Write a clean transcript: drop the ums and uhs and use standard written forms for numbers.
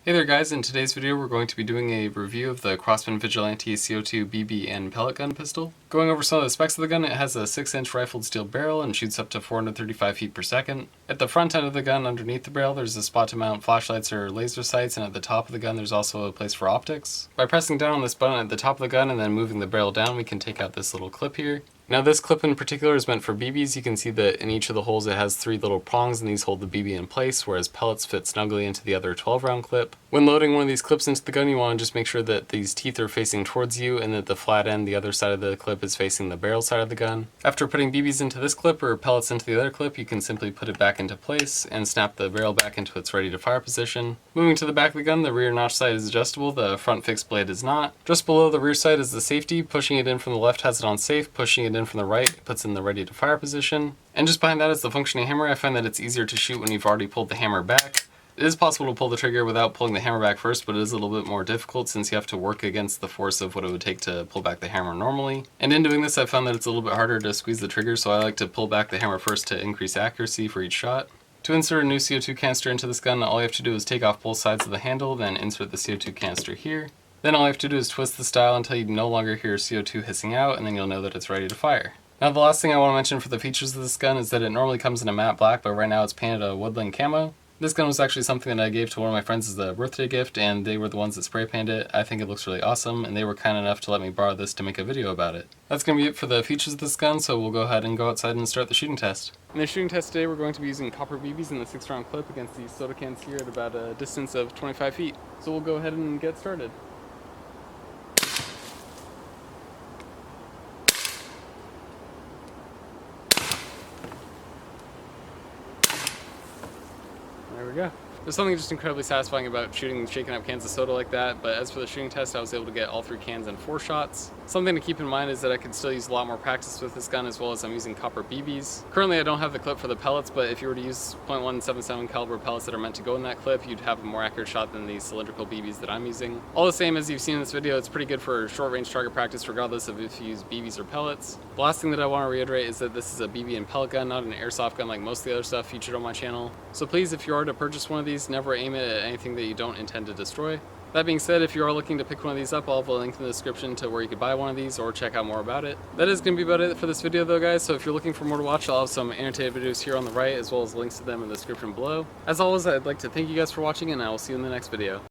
Hey there guys, in today's video we're going to be doing a review of the Crosman Vigilante CO2 BB and pellet gun pistol. Going over some of the specs of the gun, it has a 6-inch rifled steel barrel and shoots up to 435 feet per second. At the front end of the gun, underneath the barrel, there's a spot to mount flashlights or laser sights, and at the top of the gun there's also a place for optics. By pressing down on this button at the top of the gun and then moving the barrel down, we can take out this little clip here. Now this clip in particular is meant for BBs. You can see that in each of the holes it has 3 little prongs, and these hold the BB in place, whereas pellets fit snugly into the other 12-round clip. When loading one of these clips into the gun, you want to just make sure that these teeth are facing towards you and that the flat end, the other side of the clip, is facing the barrel side of the gun. After putting BBs into this clip or pellets into the other clip, you can simply put it back into place and snap the barrel back into its ready to fire position. Moving to the back of the gun, the rear notch sight is adjustable, the front fixed blade is not. Just below the rear sight is the safety. Pushing it in from the left has it on safe, pushing it in from the right puts in the ready to fire position. And just behind that is the functioning hammer. I find that it's easier to shoot when you've already pulled the hammer back. It is possible to pull the trigger without pulling the hammer back first, but it is a little bit more difficult since you have to work against the force of what it would take to pull back the hammer normally. And in doing this, I found that it's a little bit harder to squeeze the trigger, so I like to pull back the hammer first to increase accuracy for each shot. To insert a new CO2 canister into this gun, all you have to do is take off both sides of the handle, then insert the CO2 canister here. Then all you have to do is twist the style until you no longer hear CO2 hissing out, and then you'll know that it's ready to fire. Now the last thing I want to mention for the features of this gun is that it normally comes in a matte black, but right now it's painted a woodland camo. This gun was actually something that I gave to one of my friends as a birthday gift, and they were the ones that spray painted it. I think it looks really awesome, and they were kind enough to let me borrow this to make a video about it. That's going to be it for the features of this gun, so we'll go ahead and go outside and start the shooting test. In the shooting test today, we're going to be using copper BBs in the 6-round clip against these soda cans here at about a distance of 25 feet. So we'll go ahead and get started. There we go. There's something just incredibly satisfying about shooting and shaking up cans of soda like that, but as for the shooting test, I was able to get all 3 cans in 4 shots. Something to keep in mind is that I can still use a lot more practice with this gun, as well as I'm using copper BBs. Currently I don't have the clip for the pellets, but if you were to use .177 caliber pellets that are meant to go in that clip, you'd have a more accurate shot than these cylindrical BBs that I'm using. All the same, as you've seen in this video, it's pretty good for short range target practice regardless of if you use BBs or pellets. The last thing that I want to reiterate is that this is a BB and pellet gun, not an airsoft gun like most of the other stuff featured on my channel. So please, if you are to purchase one of these, never aim it at anything that you don't intend to destroy. That being said, if you are looking to pick one of these up, I'll have a link in the description to where you could buy one of these or check out more about it. That is going to be about it for this video though, guys, so if you're looking for more to watch, I'll have some annotated videos here on the right, as well as links to them in the description below. As always, I'd like to thank you guys for watching, and I will see you in the next video.